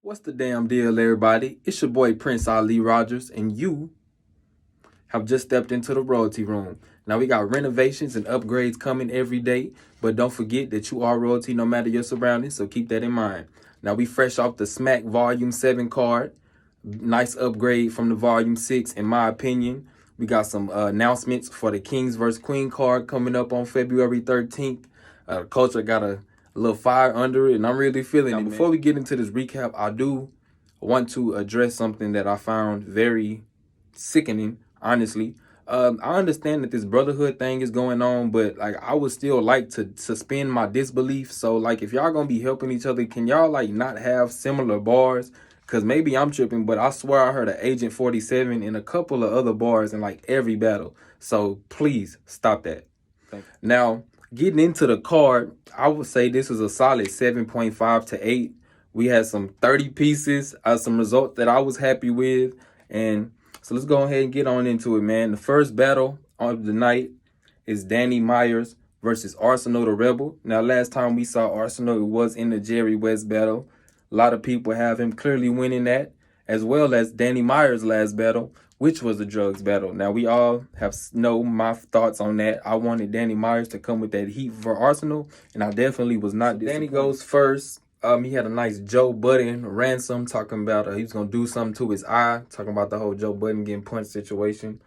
What's the damn deal, everybody? It's your boy Prince Ali Rogers, and you have just stepped into the royalty room. Now, we got renovations and upgrades coming every day, but don't forget that you are royalty no matter your surroundings, so keep that in mind. Now, we fresh off the Smack Volume 7 card. Nice upgrade from the Volume 6, in my opinion. We got some announcements for the Kings vs. Queen card coming up on February 13th. Culture got a little fire under it, and I'm really feeling it. Before we get into this recap, I do want to address something that I found very sickening, honestly. I understand that this brotherhood thing is going on, but like I would still like to suspend my disbelief. So like if y'all gonna be helping each other, can y'all like not have similar bars? Cause maybe I'm tripping, but I swear I heard an Agent 47 in a couple of other bars in like every battle. So please stop that. Now, getting into the card, I would say this is a solid 7.5 to 8. We had some 30 pieces, some results that I was happy with. And so let's go ahead and get on into it, man. The first battle of the night is Danny Myers versus Arsenal the Rebel. Now, last time we saw Arsenal, it was in the Jerry West battle. A lot of people have him clearly winning that, as well as Danny Myers' last battle, which was the drugs battle. Now, we all know my thoughts on that. I wanted Danny Myers to come with that heat for Arsenal, and I definitely was not disappointed. Danny goes first. He had a nice Joe Budden ransom talking about he was going to do something to his eye, talking about the whole Joe Budden getting punched situation.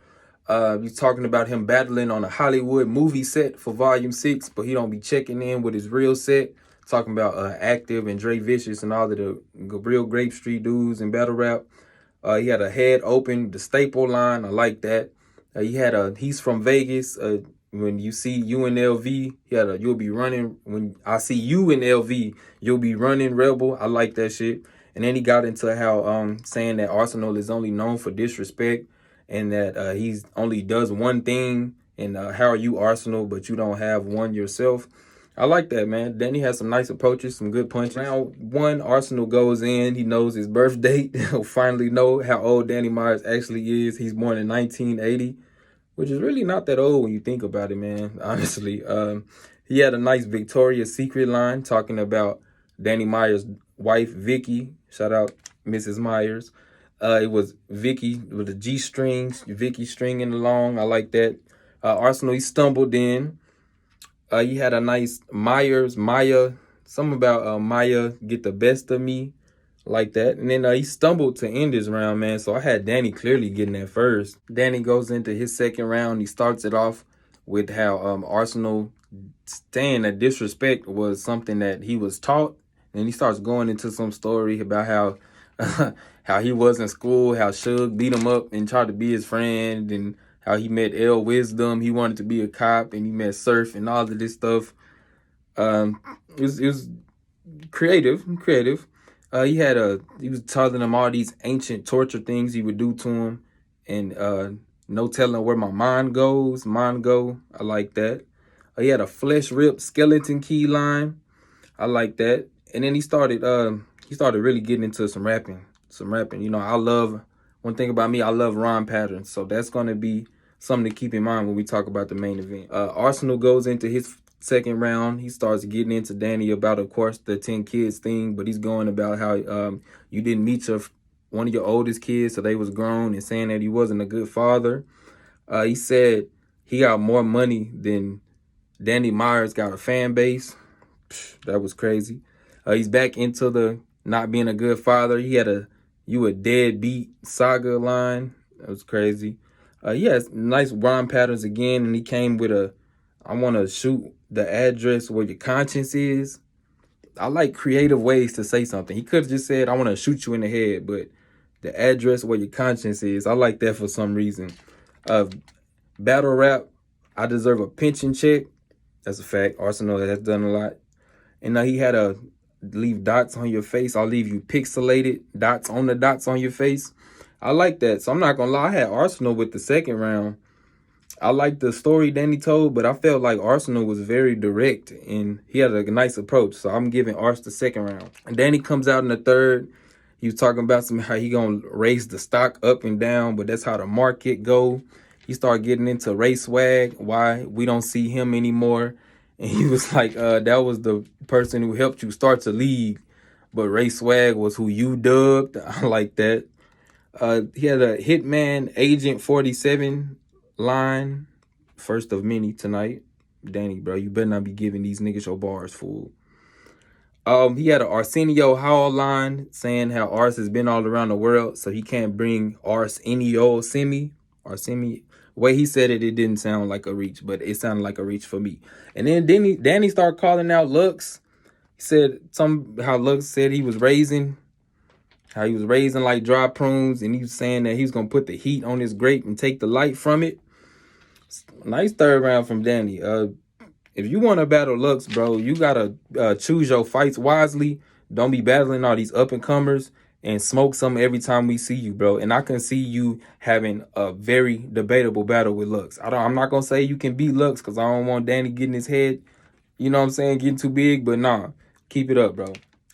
He's talking about him battling on a Hollywood movie set for Volume 6, but he don't be checking in with his real set. Talking about Active and Dre Vicious and all of the real Grape Street dudes and battle rap. He had a head open, the staple line. I like that. He's from Vegas. When you see you in LV, you'll be running. When I see you in LV, you'll be running Rebel. I like that shit. And then he got into how saying that Arsenal is only known for disrespect and that he's only does one thing. And how are you Arsenal, but you don't have one yourself? I like that, man. Danny has some nice approaches, some good punches. Round one, Arsenal goes in. He knows his birth date. He'll finally know how old Danny Myers actually is. He's born in 1980, which is really not that old when you think about it, man, honestly. He had a nice Victoria's Secret line talking about Danny Myers' wife, Vicky. Shout out Mrs. Myers. It was Vicky with the G strings, Vicky stringing along. I like that. Arsenal, he stumbled in. He had a nice Maya, something about Maya get the best of me, like that. And then he stumbled to end his round, man. So I had Danny clearly getting that first. Danny goes into his second round. He starts it off with how Arsenal saying that disrespect was something that he was taught. And he starts going into some story about how how he was in school, how Suge beat him up and tried to be his friend, and how he met L Wisdom. He wanted to be a cop, and he met Surf and all of this stuff. It was creative. He was telling him all these ancient torture things he would do to him, and no telling where my mind goes. Mind go. I like that. He had a flesh rip skeleton key line. I like that. And then he started really getting into some rapping. You know, one thing about me, I love rhyme patterns. So that's going to be something to keep in mind when we talk about the main event. Arsenal goes into his second round. He starts getting into Danny about, of course, the 10 kids thing, but he's going about how you didn't meet one of your oldest kids, so they was grown, and saying that he wasn't a good father. He said he got more money than Danny Myers got a fan base. That was crazy. He's back into the not being a good father. He had a deadbeat saga line. That was crazy. He has nice rhyme patterns again, and he came with I want to shoot the address where your conscience is. I like creative ways to say something. He could have just said, I want to shoot you in the head, but the address where your conscience is, I like that for some reason. Battle rap, I deserve a pension check. That's a fact. Arsenal has done a lot. And he had a leave dots on your face. I'll leave you pixelated dots on the dots on your face. I like that. So I'm not going to lie. I had Arsenal with the second round. I like the story Danny told, but I felt like Arsenal was very direct and he had a nice approach. So I'm giving Ars the second round. And Danny comes out in the third. He was talking about how he going to raise the stock up and down, but that's how the market go. He started getting into race swag, why we don't see him anymore. And he was like, that was the person who helped you start the league. but Ray Swag was who you dubbed. I like that. He had a Hitman Agent 47 line. First of many tonight. Danny, bro, you better not be giving these niggas your bars, fool. He had an Arsenio Hall line saying how Ars has been all around the world, so he can't bring Arsenio Semi or Semi. The way he said it, it didn't sound like a reach, but it sounded like a reach for me. And then Danny started calling out Lux. He said how Lux said he was raising like dry prunes, and he was saying that he was gonna put the heat on his grape and take the light from it. Nice third round from Danny. If you want to battle Lux, bro, you gotta choose your fights wisely. Don't be battling all these up and comers and smoke some every time we see you, bro. And I can see you having a very debatable battle with Lux. I'm not gonna say you can beat Lux because I don't want Danny getting his head, you know what I'm saying, getting too big. But nah, keep it up, bro.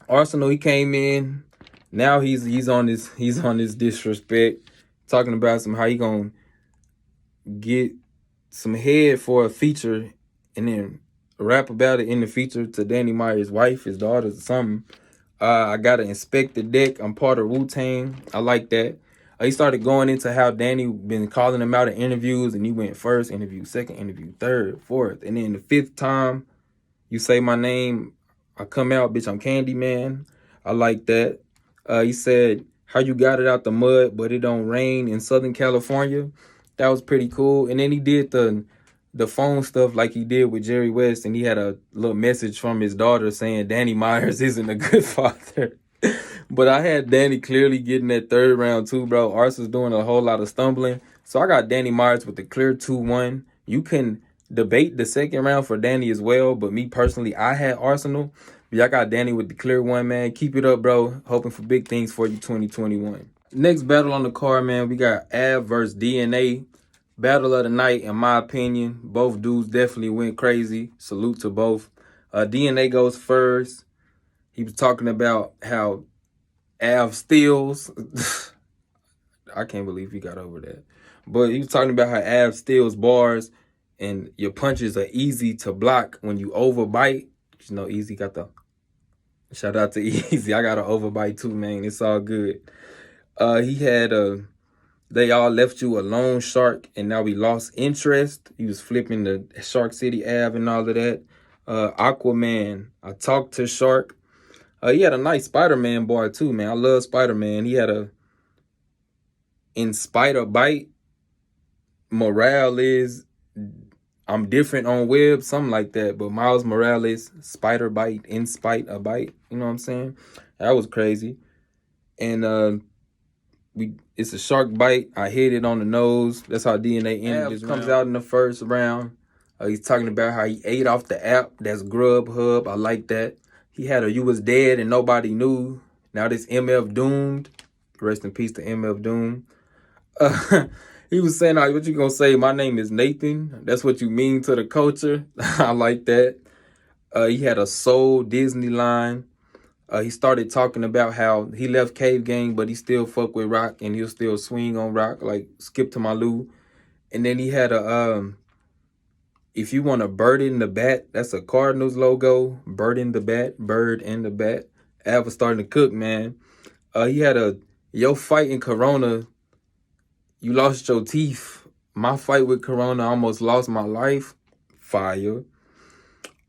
Arsenal, he came in. Now he's on this disrespect, talking about how he gonna get some head for a feature and then rap about it in the feature to Danny Meyer's wife, his daughters, or something. I gotta inspect the deck. I'm part of Wu-Tang. I like that. He started going into how Danny been calling him out in interviews, and he went first interview, second interview, third, fourth, and then the fifth time you say my name, I come out, bitch, I'm Candyman. I like that. He said how you got it out the mud, but it don't rain in Southern California. That was pretty cool. And then he did the phone stuff like he did with Jerry West, and he had a little message from his daughter saying Danny Myers isn't a good father. But I had Danny clearly getting that third round too, bro. Arsenal's doing a whole lot of stumbling. So I got Danny Myers with the clear 2-1. You can debate the second round for Danny as well, but me personally, I had Arsenal. But I got Danny with the clear 1, man. Keep it up, bro. Hoping for big things for you 2021. Next battle on the card, man, we got Av versus DNA. Battle of the night, in my opinion. Both dudes definitely went crazy. Salute to both. DNA goes first. He was talking about how Av steals. I can't believe he got over that. But he was talking about how Av steals bars and your punches are easy to block when you overbite. You know, Easy got the... Shout out to Easy. I got an overbite too, man. It's all good. He had they all left you alone, Shark, and now we lost interest. He was flipping the Shark City Ave and all of that. Aquaman, I talked to Shark. He had a nice Spider-Man bar too, man. I love Spider-Man. He had a in Spider Bite. Morale is I'm different on web, something like that. But Miles Morales, Spider Bite, in spite a bite. You know what I'm saying? That was crazy. And it's a shark bite. I hit it on the nose. That's how DNA ended. This comes out in the first round. He's talking about how he ate off the app. That's Grubhub. I like that. He had a You Was Dead and Nobody Knew. Now this MF Doomed. Rest in peace to MF Doom. He was saying, what you gonna say? My name is Nathan. That's what you mean to the culture. I like that. He had a Soul Disney line. He started talking about how he left Cave Gang, but he still fuck with Rock, and he'll still swing on Rock, like Skip to My Lou. And then he had a, if you want a bird in the bat, that's a Cardinals logo. Bird in the bat, bird in the bat. Av was starting to cook, man. He had a, your fight in Corona, you lost your teeth. My fight with Corona, I almost lost my life. Fire.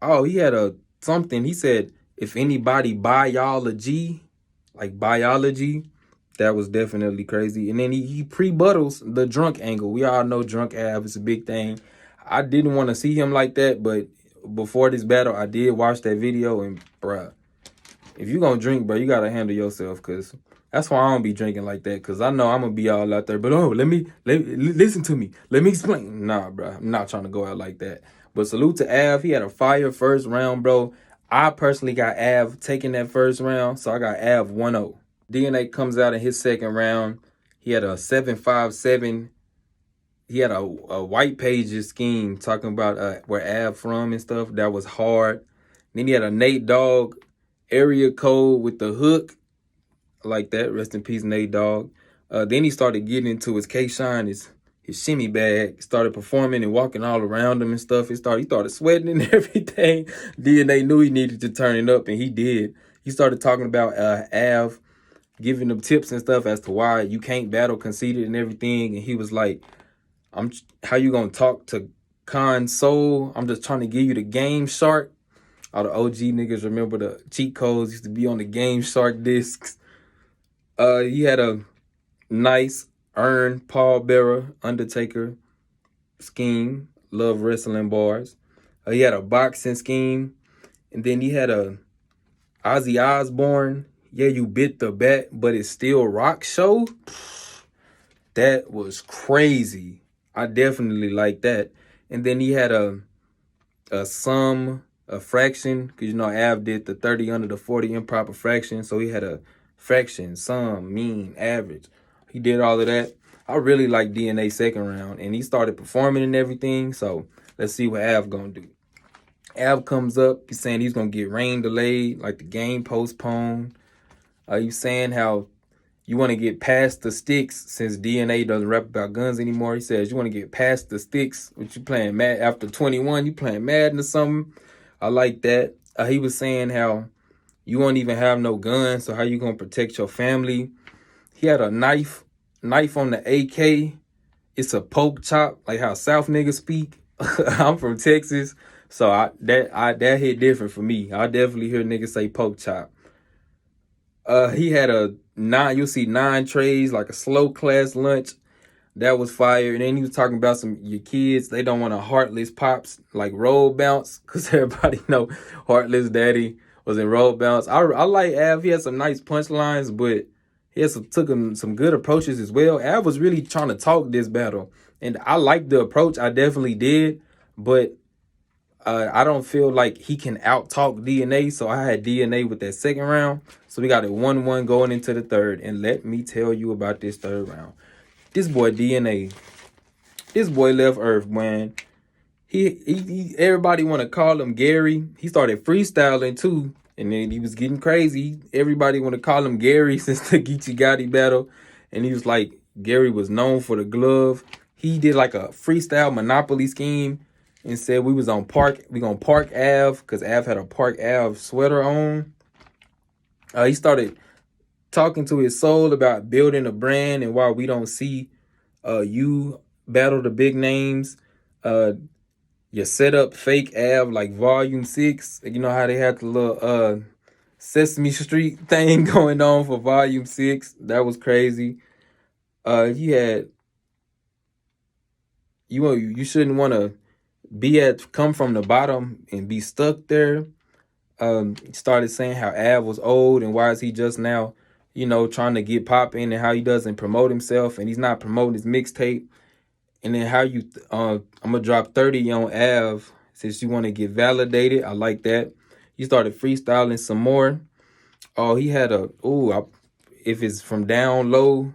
Oh, he had a something. He said, if anybody biology, like biology, that was definitely crazy. And then he pre-buttles the drunk angle. We all know drunk Av is a big thing. I didn't want to see him like that, but before this battle, I did watch that video. And, bruh, if you gonna drink, bro, you got to handle yourself, because that's why I don't be drinking like that, because I know I'm going to be all out there. But, listen to me. Let me explain. Nah, bro, I'm not trying to go out like that. But salute to Av. He had a fire first round, bro. I personally got Av taking that first round, so I got Av 1-0. DNA comes out in his second round. He had a 7-5-7. He had a white pages scheme talking about where Av from and stuff. That was hard. Then he had a Nate Dogg area code with the hook. I like that. Rest in peace, Nate Dogg. Then he started getting into his K-Shine, his shimmy bag, started performing and walking all around him and stuff. He started sweating and everything. DNA knew he needed to turn it up, and he did. He started talking about Av giving them tips and stuff as to why you can't battle conceited and everything. And he was like, how you gonna talk to Khan Soul? I'm just trying to give you the Game Shark. All the OG niggas remember the cheat codes used to be on the Game Shark discs. He had a nice earn Paul Bearer Undertaker scheme. Love wrestling bars. He had a boxing scheme, and then he had a Ozzy Osbourne. Yeah, you bit the bat, but it's still rock show. That was crazy. I definitely like that. And then he had a fraction, because you know Av did the 30 under the 40 improper fraction. So he had a fraction, sum, mean, average. He did all of that. I really like DNA second round, and he started performing and everything. So let's see what Av gonna do. Av comes up, he's saying he's gonna get rain delayed, like the game postponed. He's saying how you want to get past the sticks since DNA doesn't rap about guns anymore. He says you want to get past the sticks. What you playing mad after 21? You playing Madden or something? I like that. He was saying how you won't even have no gun, so how you gonna protect your family? He had a knife on the AK. It's a poke chop, like how South niggas speak. I'm from Texas, so that hit different for me. I definitely hear niggas say poke chop. He had you'll see 9 trays, like a slow class lunch. That was fire. And then he was talking about your kids, they don't want a Heartless Pops, like roll bounce, because everybody know Heartless Daddy was in roll bounce. I like Av. He had some nice punchlines, but he took him some good approaches as well. Av was really trying to talk this battle, and I liked the approach. I definitely did, but I don't feel like he can out-talk DNA, so I had DNA with that second round. So we got a 1-1 going into the third, and let me tell you about this third round. This boy DNA, this boy left Earth, man. He everybody want to call him Gary. He started freestyling too, and then he was getting crazy. Everybody want to call him Gary since the Geechee Gotti battle, and he was like, Gary was known for the glove. He did like a freestyle Monopoly scheme and said we gonna park Av, because Av had a Park Av sweater on. He started talking to his soul about building a brand and why we don't see you battle the big names. You set up fake Av like Volume 6. You know how they had the little Sesame Street thing going on for Volume 6. That was crazy. He had you shouldn't want to come from the bottom and be stuck there. Started saying how Av was old and why is he just now, trying to get popping, and how he doesn't promote himself and he's not promoting his mixtape. And then how I'm gonna drop 30 on Av since you want to get validated. I like that. He started freestyling some more. Oh, he had if it's from down low,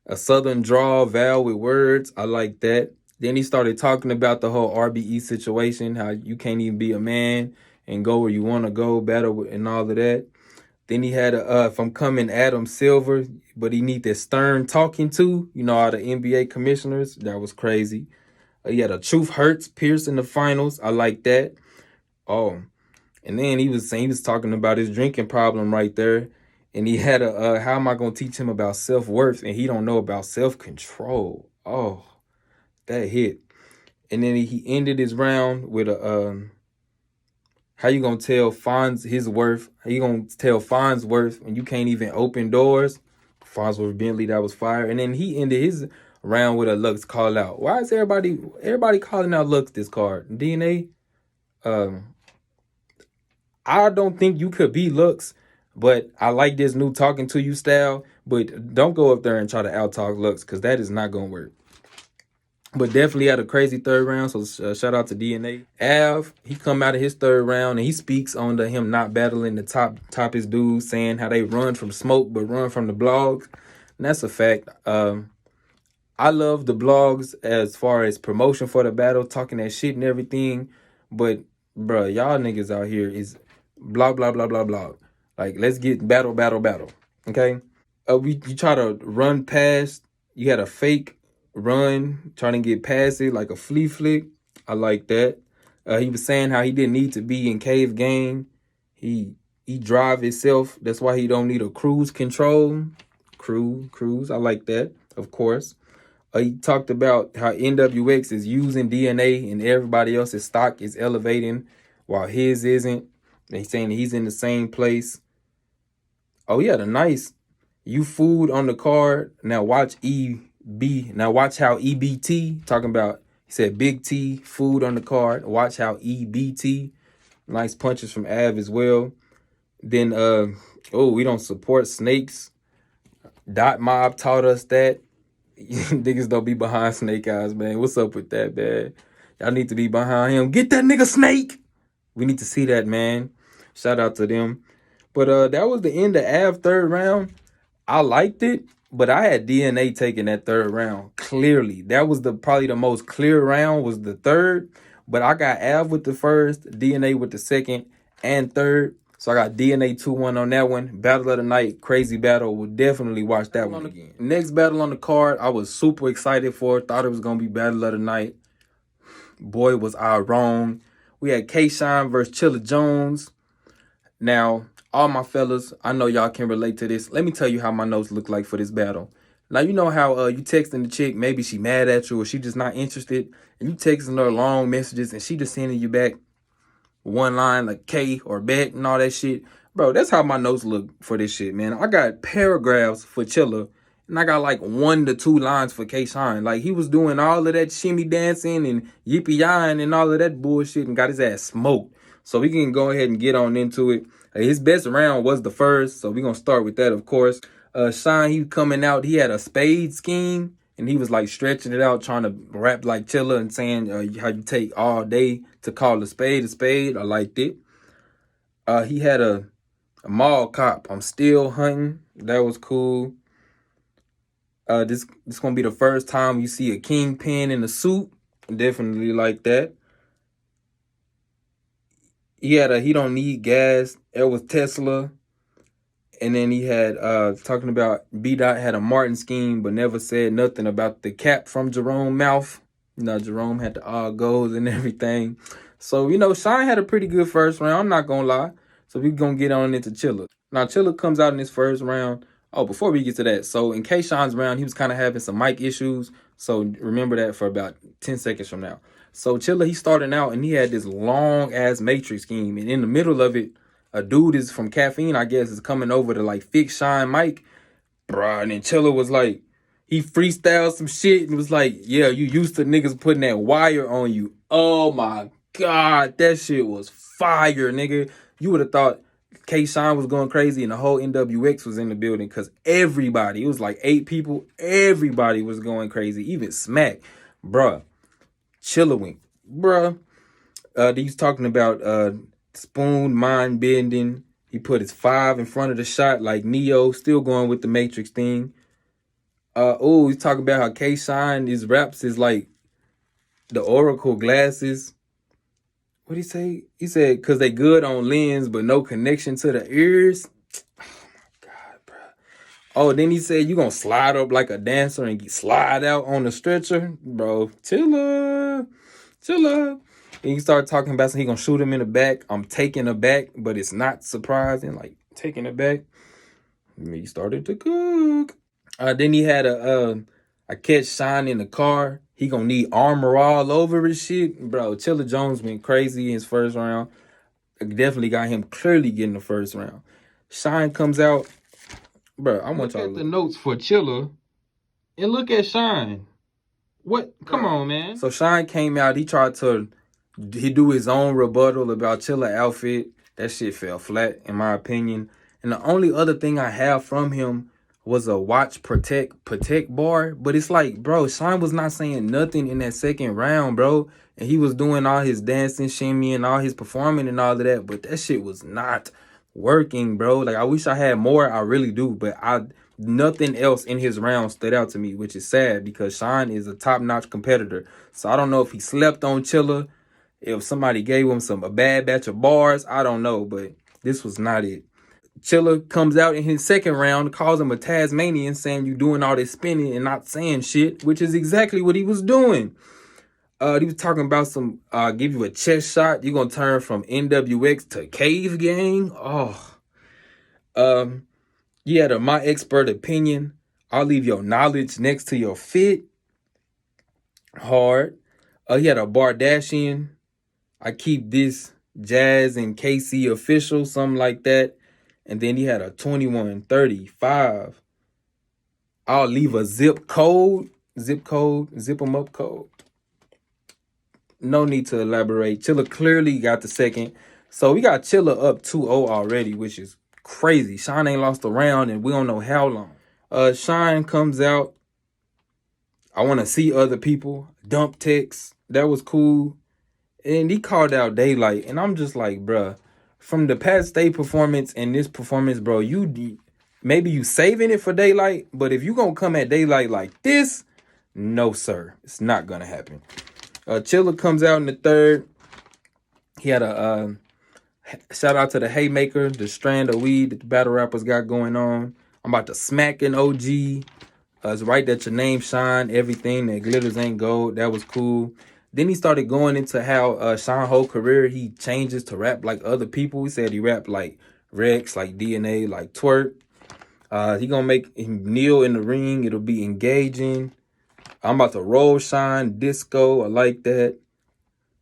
a southern drawl, Val with words. I like that. Then he started talking about the whole RBE situation, how you can't even be a man and go where you want to go, battle and all of that. Then he had if I'm coming Adam Silver, but he need that stern talking to, all the NBA commissioners. That was crazy. He had a Truth Hurts Pierce in the finals. I like that. Oh, and then he was talking about his drinking problem right there. And he had how am I going to teach him about self-worth? And he don't know about self-control. Oh, that hit. And then he ended his round with how you going to tell Fonz his worth? How you going to tell Fonz worth when you can't even open doors? Fonzworth Bentley, that was fire. And then he ended his round with a Lux call out. Why is everybody calling out Lux this card? DNA, I don't think you could be Lux, but I like this new talking to you style. But don't go up there and try to out-talk Lux, because that is not going to work. But definitely had a crazy third round, so shout out to DNA. Av, he come out of his third round, and he speaks on him not battling the toppest dudes, saying how they run from smoke but run from the blogs. And that's a fact. I love the blogs as far as promotion for the battle, talking that shit and everything. But, bruh, y'all niggas out here is blah, blah, blah, blah, blah. Like, let's get battle, okay? You try to run past, you had a fake run, trying to get past it like a flea flick. I like that. He was saying how he didn't need to be in Cave Gang. He He drive itself. That's why he don't need a cruise control. Cruise. I like that, of course. He talked about how NWX is using DNA and everybody else's stock is elevating while his isn't. And he's saying he's in the same place. Oh, yeah, the nice you food on the card. Now watch EB. Now watch how EBT talking about. He said Big T food on the card. Watch how EBT. Nice punches from Av as well. Then we don't support snakes. Dot Mob taught us that. Niggas don't be behind Snake Eyes, man. What's up with that, man? Y'all need to be behind him. Get that nigga Snake. We need to see that, man. Shout out to them. But that was the end of Av third round. I liked it, but I had DNA taking that third round. Clearly. That was probably the most clear round was the third. But I got Av with the first, DNA with the second and third. So I got DNA 2-1 on that one. Battle of the night, crazy battle. We'll definitely watch that one again. Next battle on the card, I was super excited for. Thought it was going to be battle of the night. Boy, was I wrong. We had K-Shine versus Chilla Jones. Now, all my fellas, I know y'all can relate to this. Let me tell you how my notes look like for this battle. Now, you know how you texting the chick, maybe she mad at you or she just not interested, and you texting her long messages and she just sending you back one line like K or bet and all that shit. Bro, that's how my notes look for this shit, man. I got paragraphs for Chilla, and I got like 1 to 2 lines for K-Shine. Like, he was doing all of that shimmy dancing and yippee-ying and all of that bullshit and got his ass smoked. So we can go ahead and get on into it. His best round was the first, so we're going to start with that, of course. Shine, he coming out, he had a spade scheme, and he was like stretching it out, trying to rap like Chilla and saying how you take all day to call a spade a spade. I liked it. He had a mall cop. I'm still hunting. That was cool. This gonna be the first time you see a kingpin in a suit. Definitely like that. He had he don't need gas. It was Tesla. And then he had talking about B-Dot had a Martin scheme, but never said nothing about the cap from Jerome's mouth. You know, Jerome had the all goals and everything. So, you know, Shine had a pretty good first round. I'm not going to lie. So we're going to get on into Chilla. Now, Chilla comes out in his first round. Oh, before we get to that. So in K-Shine's round, he was kind of having some mic issues. So remember that for about 10 seconds from now. So Chilla, he started out and he had this long-ass matrix scheme. And in the middle of it, a dude is from Caffeine, I guess, is coming over to like fix Shine mic. Bruh, and then Chilla was like, he freestyled some shit and was like, yeah, you used to niggas putting that wire on you. Oh my God, that shit was fire, nigga. You would have thought K-Shine was going crazy and the whole NWX was in the building because everybody, it was like 8 people, everybody was going crazy, even Smack. Bruh, Chilla went, bruh. He's talking about spoon mind bending. He put his 5 in front of the shot like Neo, still going with the Matrix thing. He's talking about how K-Shine, his raps is like the Oracle glasses. What'd he say? He said, because they good on lens, but no connection to the ears. Oh, my God, bro. Oh, then he said, you gonna slide up like a dancer and slide out on the stretcher? Bro, Chilla. And he started talking about he gonna shoot him in the back. I'm taking it back, but it's not surprising. Like, taking it back. He started to cook. Then he had a catch Shine in the car. He gonna need armor all over his shit. Bro, Chilla Jones went crazy in his first round. Definitely got him clearly getting the first round. Shine comes out. Bro, I want y'all to look at the notes for Chilla and look at Shine. What? Come on, man. So Shine came out. He tried to do his own rebuttal about Chilla outfit. That shit fell flat, in my opinion. And the only other thing I have from him was a watch protect bar. But it's like, bro, Shine was not saying nothing in that second round, bro. And he was doing all his dancing, shimmy, and all his performing and all of that. But that shit was not working, bro. Like, I wish I had more. I really do. But nothing else in his round stood out to me, which is sad because Shine is a top-notch competitor. So I don't know if he slept on Chilla, if somebody gave him a bad batch of bars. I don't know, but this was not it. Chilla comes out in his second round, calls him a Tasmanian, saying you doing all this spinning and not saying shit, which is exactly what he was doing. He was talking about give you a chest shot. You're going to turn from NWX to Cave Gang. Oh, You had a my expert opinion. I'll leave your knowledge next to your fit. Hard. He had a Bardashian. I keep this Jazz and KC official, something like that. And then he had a 2135. I'll leave a zip them up code. No need to elaborate. Chilla clearly got the second. So we got Chilla up 2-0 already, which is crazy. Shine ain't lost a round, and we don't know how long. Shine comes out. I want to see other people. Dump text. That was cool. And he called out Daylight. And I'm just like, bruh, from the Pat State performance and this performance, bro, maybe you saving it for Daylight. But if you going to come at Daylight like this, no, sir. It's not going to happen. Chilla comes out in the third. He had a shout out to the Haymaker, the strand of weed that the battle rappers got going on. I'm about to smack an OG. It's right that your name shine. Everything that glitters ain't gold. That was cool. Then he started going into how Sean whole career he changes to rap like other people. He said he rapped like Rex, like DNA, like Twerk. He gonna make him kneel in the ring. It'll be engaging. I'm about to roll Shine disco. I like that.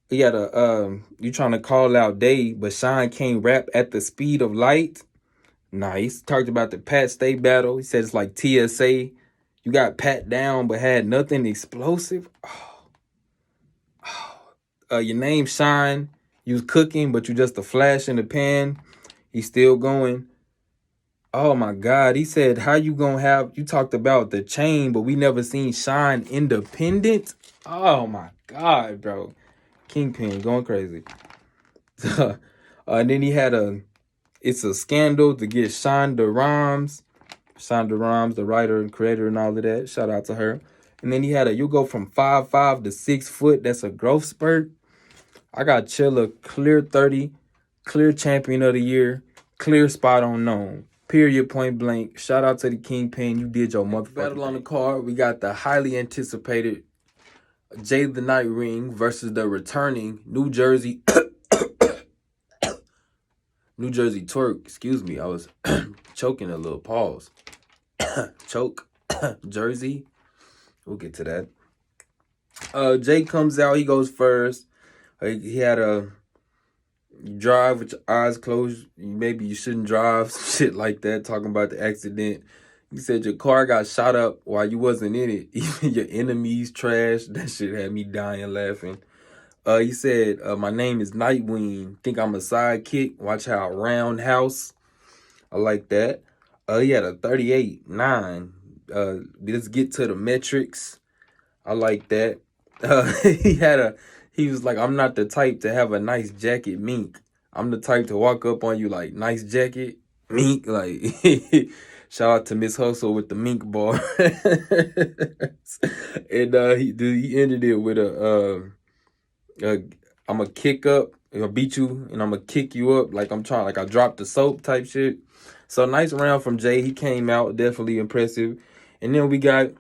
He had you trying to call out Day, but Shine can't rap at the speed of light. Nice. Talked about the Pat State battle. He said it's like TSA. You got pat down but had nothing explosive. Your name Shine. You was cooking, but you just a flash in the pan. He's still going. Oh my God. He said, how you gonna have, you talked about the chain, but we never seen Shine independent. Oh my God, bro. Kingpin going crazy. And then he had it's a scandal to get Shonda Rhimes. Shonda Rhimes, the writer and creator and all of that. Shout out to her. And then he had you go from 5'5" to 6 foot. That's a growth spurt. I got Chilla clear 30, clear champion of the year, clear spot unknown. Period, point blank. Shout out to the Kingpin. You did your motherfucking battle on the card. We got the highly anticipated Jay the Night Ring versus the returning New Jersey New Jersey Twerk. Excuse me, I was choking a little. Pause. Choke. Jersey. We'll get to that. Jay comes out. He goes first. He had a drive with your eyes closed. Maybe you shouldn't drive. Shit like that. Talking about the accident. He said your car got shot up while you wasn't in it. Even your enemies trash. That shit had me dying laughing. He said, my name is Nightwing. Think I'm a sidekick. Watch how roundhouse. I like that. He had a 38.9. Let's get to the metrics. I like that. He was like, I'm not the type to have a nice jacket, mink. I'm the type to walk up on you like, nice jacket, mink. Like, shout out to Miss Hustle with the mink bar. And he ended it with I'm going to kick up, I'll beat you, and I'm going to kick you up like I dropped the soap type shit. So nice round from Jay. He came out, definitely impressive. And then we got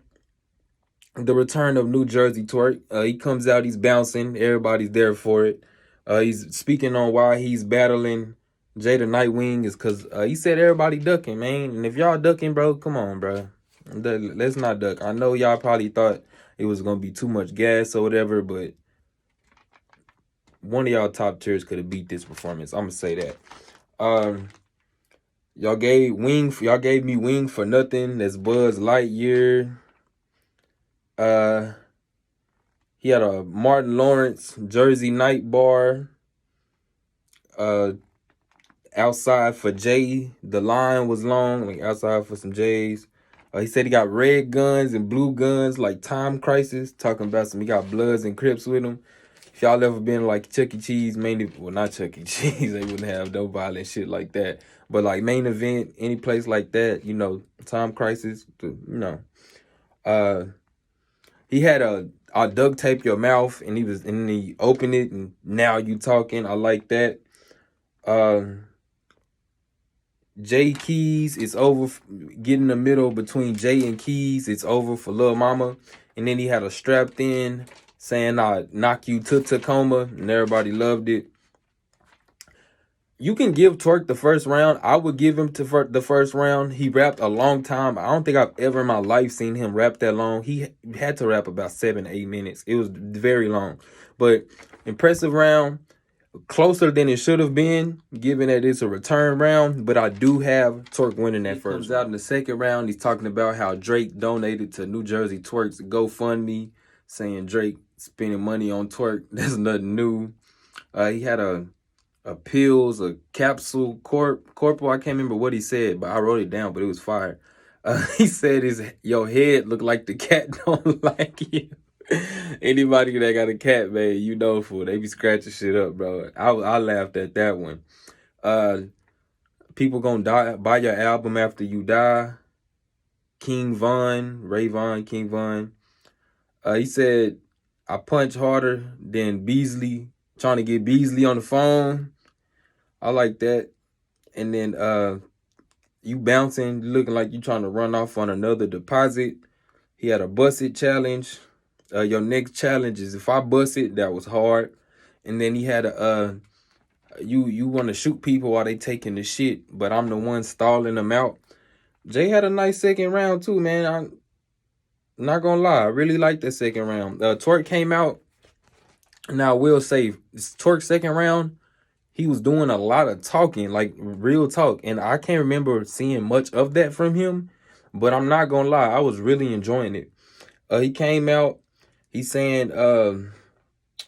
the return of New Jersey Twerk. He comes out, he's bouncing. Everybody's there for it. He's speaking on why he's battling Jay the Nightwing is because he said everybody ducking, man. And if y'all ducking, bro, come on, bro. Let's not duck. I know y'all probably thought it was going to be too much gas or whatever, but one of y'all top tiers could have beat this performance. I'm going to say that. Y'all gave me Wing for nothing. That's Buzz Lightyear. He had a Martin Lawrence Jersey Night bar. Outside for Jay, the line was long. Like outside for some J's. He said he got red guns and blue guns like Time Crisis. Talking about he got Bloods and Crips with him. If y'all ever been like Chuck E. Cheese, not Chuck E. Cheese, they wouldn't have no violent shit like that. But like main event, any place like that, Time Crisis, he had I duct tape your mouth and he opened it and now you talking. I like that. Jay Keys, it's over. Get in the middle between Jay and Keys, it's over for Lil Mama. And then he had a strapped in saying I knock you to Tacoma, and everybody loved it. You can give Twerk the first round. I would give him to the first round. He rapped a long time. I don't think I've ever in my life seen him rap that long. He had to rap about 7 to 8 minutes. It was very long. But impressive round, closer than it should have been, given that it's a return round. But I do have Twerk winning that first. Comes out in the second round. He's talking about how Drake donated to New Jersey Twerk's GoFundMe, saying Drake spending money on Twerk. That's nothing new. He had a pills, a capsule, corporal. I can't remember what he said, but I wrote it down, but it was fire. He said your head look like the cat don't like you. Anybody that got a cat, man, you know, fool, they be scratching shit up, bro. I laughed at that one. People gonna buy your album after you die. King Von. He said, I punch harder than Beasley, trying to get Beasley on the phone. I like that. And then you bouncing, looking like you trying to run off on another deposit. He had a bust it challenge. Your next challenge is if I bust it, that was hard. And then he had a you want to shoot people while they taking the shit, but I'm the one stalling them out. Jay had a nice second round too, man. I'm not gonna lie, I really liked the second round. Twerk came out. Now I will say, Twerk's second round, he was doing a lot of talking, like real talk. And I can't remember seeing much of that from him. But I'm not going to lie, I was really enjoying it. He came out, he's saying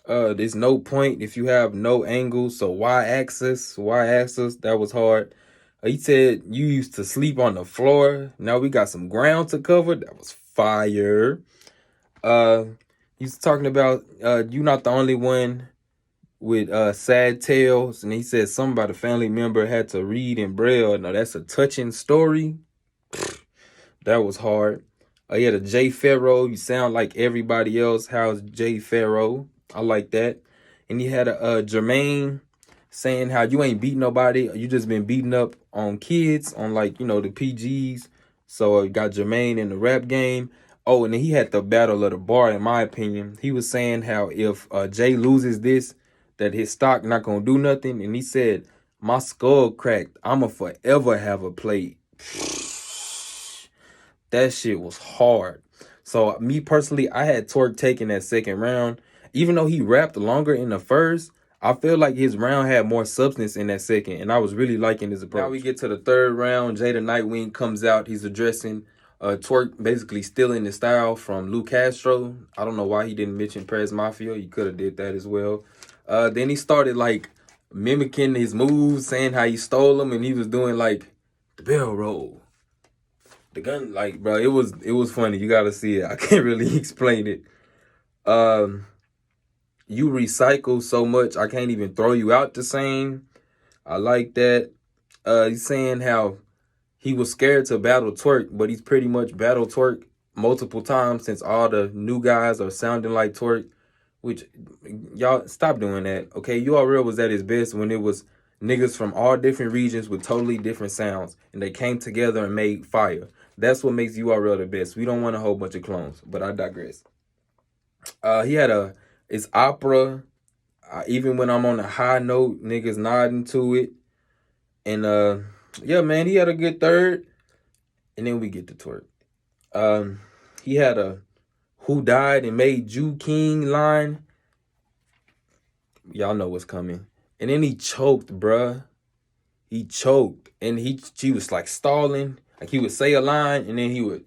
there's no point if you have no angles. So y-axis, that was hard. He said you used to sleep on the floor. Now we got some ground to cover. That was fire. He's talking about you not the only one with sad tales, and he said something about a family member had to read in Braille. Now that's a touching story. That was hard. He had a Jay Farrow. You sound like everybody else. How's Jay Farrow? I like that. And he had a Jermaine saying how you ain't beat nobody. You just been beating up on kids, on like, you know, the PGs. So got Jermaine in the rap game. Oh, and then he had the battle of the bar, in my opinion. He was saying how if Jay loses this, that his stock not gonna do nothing. And he said, my skull cracked. I'ma forever have a plate. That shit was hard. So me personally, I had Twerk taking that second round. Even though he rapped longer in the first, I feel like his round had more substance in that second. And I was really liking his approach. Now we get to the third round. Jada Nightwing comes out. He's addressing Twerk, basically stealing the style from Lou Castro. I don't know why he didn't mention Prez Mafia. He could have did that as well. Then he started like mimicking his moves, saying how he stole them, and he was doing like the bell roll, the gun, like, bro, it was funny. You gotta see it. I can't really explain it. You recycle so much, I can't even throw you out the same. I like that. He's saying how he was scared to battle Twerk, but he's pretty much battled Twerk multiple times since all the new guys are sounding like Twerk. Which, y'all, stop doing that, okay? URL was at its best when it was niggas from all different regions with totally different sounds, and they came together and made fire. That's what makes URL the best. We don't want a whole bunch of clones, but I digress. He had it's opera. Even when I'm on a high note, niggas nodding to it. And, yeah, man, he had a good third. And then we get to Twerk. He had a who died and made you king line. Y'all know what's coming. And then he choked, bruh. He choked. And she was like stalling. Like he would say a line and then he would,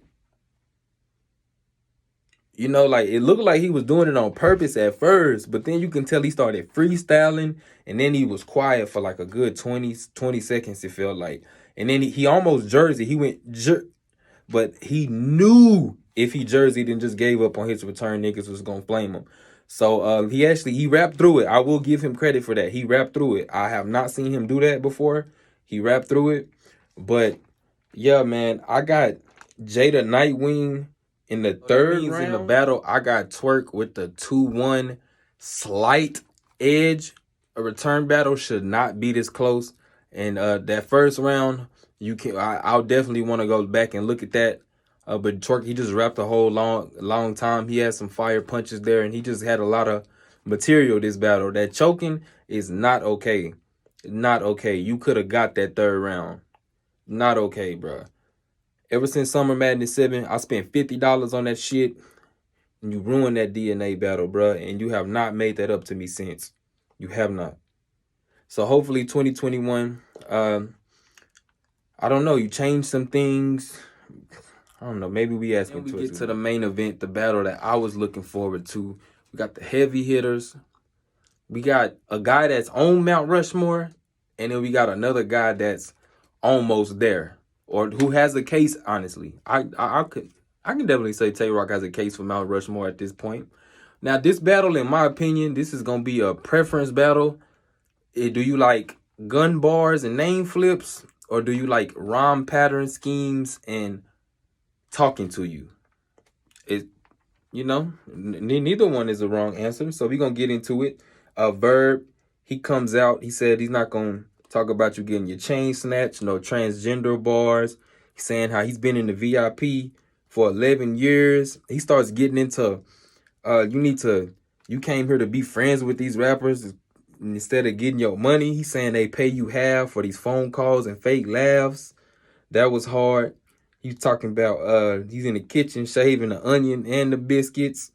you know, like it looked like he was doing it on purpose at first, but then you can tell he started freestyling, and then he was quiet for like a good 20 seconds, it felt like. And then he almost jersey. He went but he knew if he jerseyed and just gave up on his return, niggas was gonna flame him. So he rapped through it. I will give him credit for that. He rapped through it. I have not seen him do that before. He rapped through it. But yeah, man, I got Jada Nightwing in the third round. In the battle, I got Twerk with the 2-1 slight edge. A return battle should not be this close. And that first round, I'll definitely want to go back and look at that. But Twerk, he just rapped a whole long time. He had some fire punches there, and he just had a lot of material this battle. That choking is not okay. Not okay. You could have got that third round. Not okay, bro. Ever since Summer Madness 7, I spent $50 on that shit, and you ruined that DNA battle, bro, and you have not made that up to me since. You have not. So hopefully 2021, I don't know, you changed some things. I don't know, maybe we asking to get to the main event, the battle that I was looking forward to. We got the heavy hitters. We got a guy that's on Mount Rushmore, and then we got another guy that's almost there, or who has a case. Honestly, I can definitely say Tay Rock has a case for Mount Rushmore at this point. Now, this battle, in my opinion, this is gonna be a preference battle. Do you like gun bars and name flips, or do you like rhyme pattern schemes and talking to you? It neither one is a wrong answer. So we're gonna get into it. Verb, he comes out. He said he's not gonna talk about you getting your chain snatched, no transgender bars. He's saying how he's been in the VIP for 11 years. He starts getting into you came here to be friends with these rappers instead of getting your money. He's saying they pay you half for these phone calls and fake laughs. That was hard. He's talking about he's in the kitchen shaving the onion and the biscuits.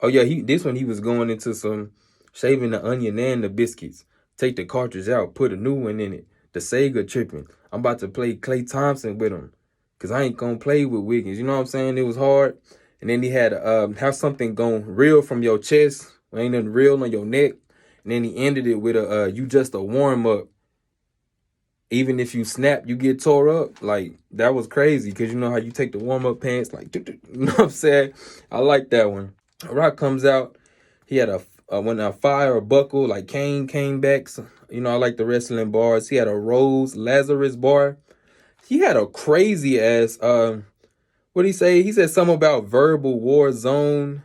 Oh yeah, this one he was going into some shaving the onion and the biscuits. Take the cartridge out, put a new one in it. The Sega tripping. I'm about to play Klay Thompson with him, cause I ain't gonna play with Wiggins. You know what I'm saying? It was hard. And then he had have something going real from your chest. Ain't nothing real on your neck. And then he ended it with a you just a warm up. Even if you snap, you get tore up. Like, that was crazy, because you know how you take the warm-up pants, like, you know what I'm saying? I like that one. Rock comes out. He had when a fire or buckle, like Kane came back. So, you know, I like the wrestling bars. He had a Rose Lazarus bar. He had a crazy ass, what'd he say? He said something about verbal war zone.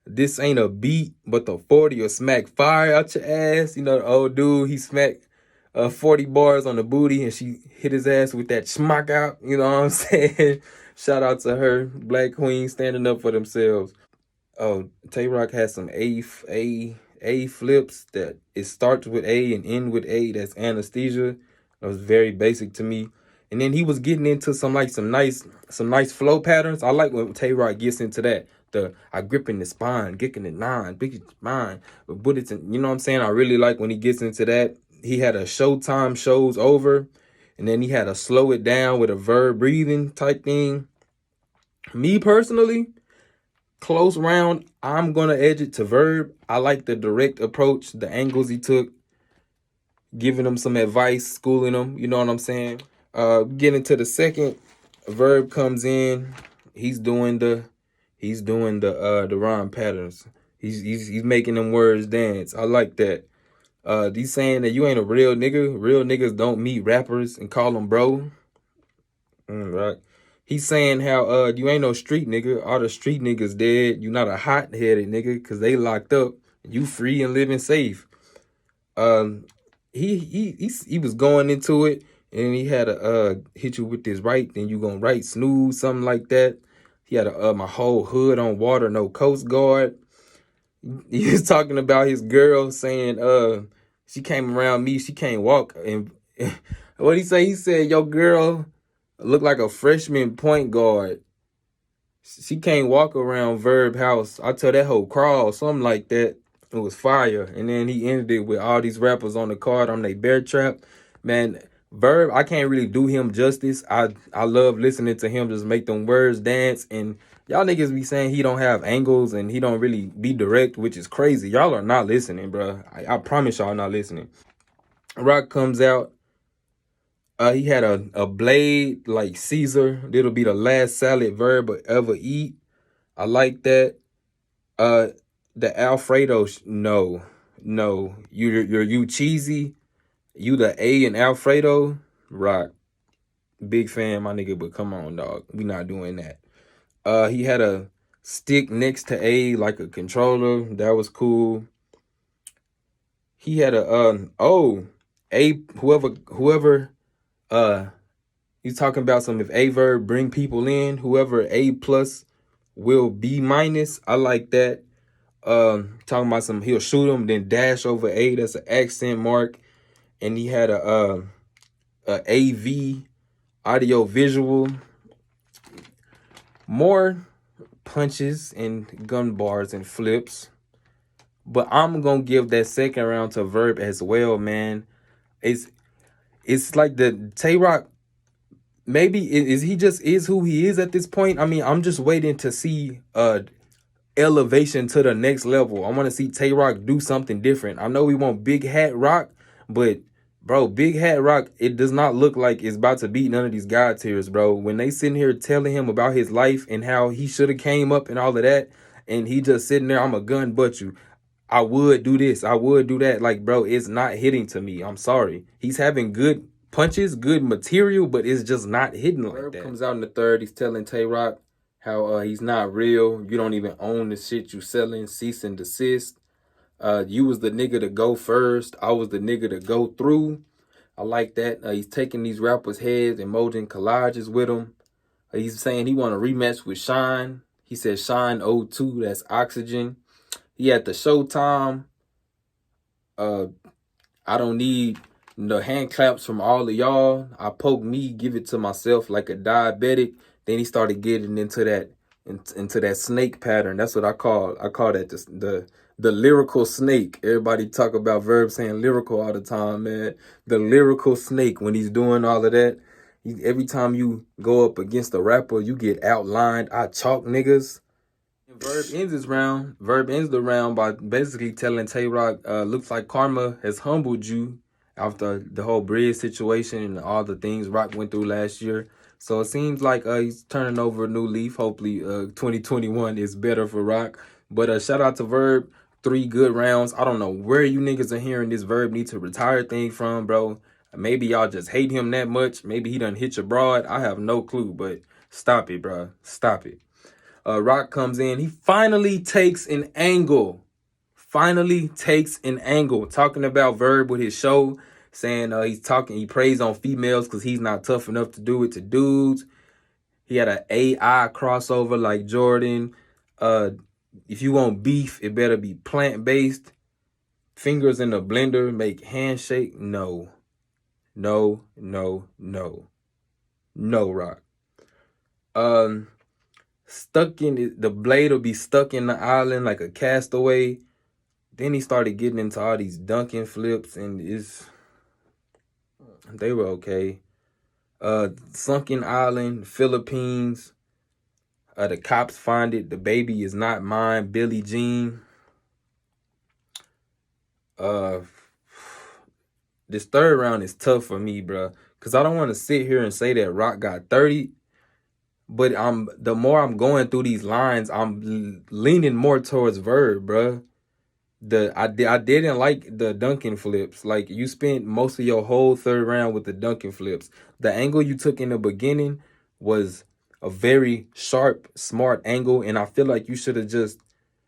This ain't a beat, but the 40 will smack fire out your ass. You know, the old dude, he smacked 40 bars on the booty, and she hit his ass with that smack out. You know what I'm saying? Shout out to her. Black Queen standing up for themselves. Oh, Tay Rock has some A flips that it starts with A and end with A. That's anesthesia. That was very basic to me. And then he was getting into some nice flow patterns. I like when Tay Rock gets into that. I grip in the spine, kicking the nine, big spine, but it's you know what I'm saying? I really like when he gets into that. He had a Showtime shows over, and then he had a slow it down with a verb breathing type thing. Me personally, close round, I'm gonna edge it to Verb. I like the direct approach, the angles he took, giving him some advice, schooling him. You know what I'm saying? Getting to the second, Verb comes in. He's doing the rhyme patterns. He's making them words dance. I like that. He's saying that you ain't a real nigga. Real niggas don't meet rappers and call them bro. Right. He's saying how you ain't no street nigga. All the street niggas dead. You not a hot-headed nigga because they locked up. You free and living safe. He was going into it, and he had a hit you with this right, then you gonna write snooze, something like that. He had my whole hood on water, no Coast Guard. He was talking about his girl saying she came around me, she can't walk. And what he say? He said your girl look like a freshman point guard. She can't walk around Verb house. I tell that whole crawl, something like that. It was fire. And then he ended it with all these rappers on the card on their bear trap. Man, Verb, I can't really do him justice. I love listening to him just make them words dance. And y'all niggas be saying he don't have angles and he don't really be direct, which is crazy. Y'all are not listening, bro. I promise y'all not listening. Rock comes out. He had a blade like Caesar. It'll be the last salad Verb will ever eat. I like that. The Alfredo, no. You cheesy. You the A in Alfredo. Rock. Big fan, my nigga, but come on, dog. We not doing that. He had a stick next to A like a controller. That was cool. He had a whoever he's talking about some if A verb bring people in, whoever A plus will B minus. I like that. Talking about some he'll shoot him, then dash over A. That's an accent mark. and he had a AV audio visual, more punches and gun bars and flips. But I'm gonna give that second round to Verb as well, man. It's like the Tay Rock. Maybe is he just is who he is at this point. I mean, I'm just waiting to see elevation to the next level. I want to see Tay Rock do something different. I know we want Big Hat Rock, but bro, Big Hat Rock, it does not look like it's about to beat none of these God tiers, bro. When they sitting here telling him about his life and how he should have came up and all of that, and he just sitting there, I'm a gun butt you. I would do this, I would do that. Like, bro, it's not hitting to me. I'm sorry. He's having good punches, good material, but it's just not hitting like that. Comes out in the third. He's telling Tay Rock how he's not real. You don't even own the shit you selling. Cease and desist. You was the nigga to go first. I was the nigga to go through. I like that. He's taking these rappers' heads and molding collages with them. He's saying he want a rematch with Shine. He said Shine O2, that's Oxygen. He had the Showtime. I don't need the hand claps from all of y'all. I poke me, give it to myself like a diabetic. Then he started getting into that snake pattern. That's what I call that the lyrical snake. Everybody talk about Verb saying lyrical all the time, man. The lyrical snake, when he's doing all of that. Every time you go up against a rapper, you get outlined. I chalk niggas. Verb ends the round by basically telling Tay Rock, looks like karma has humbled you after the whole bridge situation and all the things Rock went through last year. So it seems like he's turning over a new leaf. Hopefully 2021 is better for Rock. But shout out to Verb. 3 good rounds. I don't know where you niggas are hearing this Verb need to retire thing from, bro. Maybe y'all just hate him that much. Maybe he done hit your broad. I have no clue, but stop it, bro. Stop it. Rock comes in. He finally takes an angle. Talking about Verb with his show. Saying he preys on females because he's not tough enough to do it to dudes. He had an AI crossover like Jordan. If you want beef, it better be plant-based. Fingers in the blender make handshake. No, Rock. Stuck in the blade will be stuck in the island like a castaway. Then he started getting into all these dunking flips, and they were okay. Sunken Island, Philippines. The cops find it. The baby is not mine. Billie Jean. This third round is tough for me, bro, because I don't want to sit here and say that Rock got 30. But the more I'm going through these lines, I'm leaning more towards Verb, bro. I didn't like the Duncan flips. Like, you spent most of your whole third round with the Duncan flips. The angle you took in the beginning was a very sharp, smart angle, and I feel like you should have just...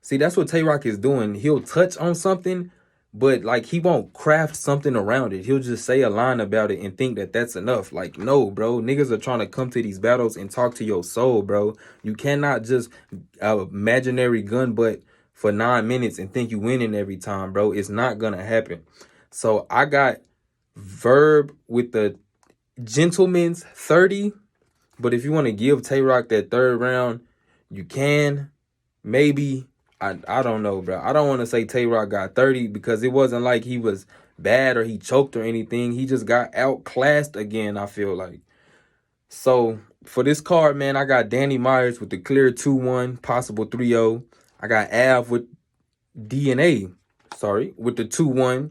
See, that's what Tay Rock is doing. He'll touch on something, but like he won't craft something around it. He'll just say a line about it and think that that's enough. Like, no, bro. Niggas are trying to come to these battles and talk to your soul, bro. You cannot just imaginary gun butt for 9 minutes and think you winning every time, bro. It's not gonna happen. So I got Verb with the gentleman's 30. But if you want to give Tay Rock that third round, you can. Maybe. I don't know, bro. I don't want to say Tay Rock got 30 because it wasn't like he was bad or he choked or anything. He just got outclassed again, I feel like. So for this card, man, I got Danny Myers with the clear 2-1, possible 3-0. I got Av with DNA, with the 2-1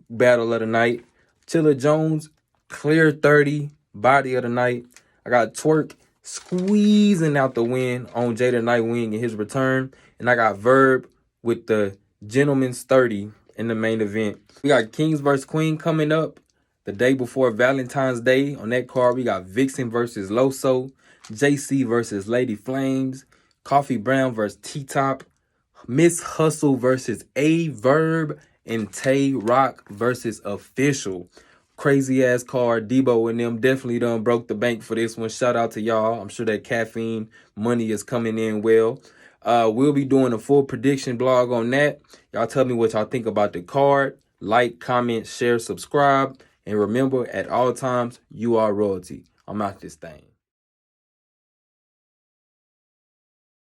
battle of the night. Chilla Jones, clear 30, body of the night. I got Twerk squeezing out the win on Jada Nightwing in his return. And I got Verb with the Gentleman's 30 in the main event. We got Kings vs. Queen coming up the day before Valentine's Day. On that card, we got Vixen versus Loso, JC versus Lady Flames, Coffee Brown versus T-Top, Miss Hustle versus A-Verb, and Tay Rock versus Official. Crazy ass card. Debo and them definitely done broke the bank for this one. Shout out to y'all. I'm sure that caffeine money is coming in well. We'll be doing a full prediction blog on that. Y'all tell me what y'all think about the card. Like, comment, share, subscribe. And remember, at all times, you are royalty. I'm out this thing.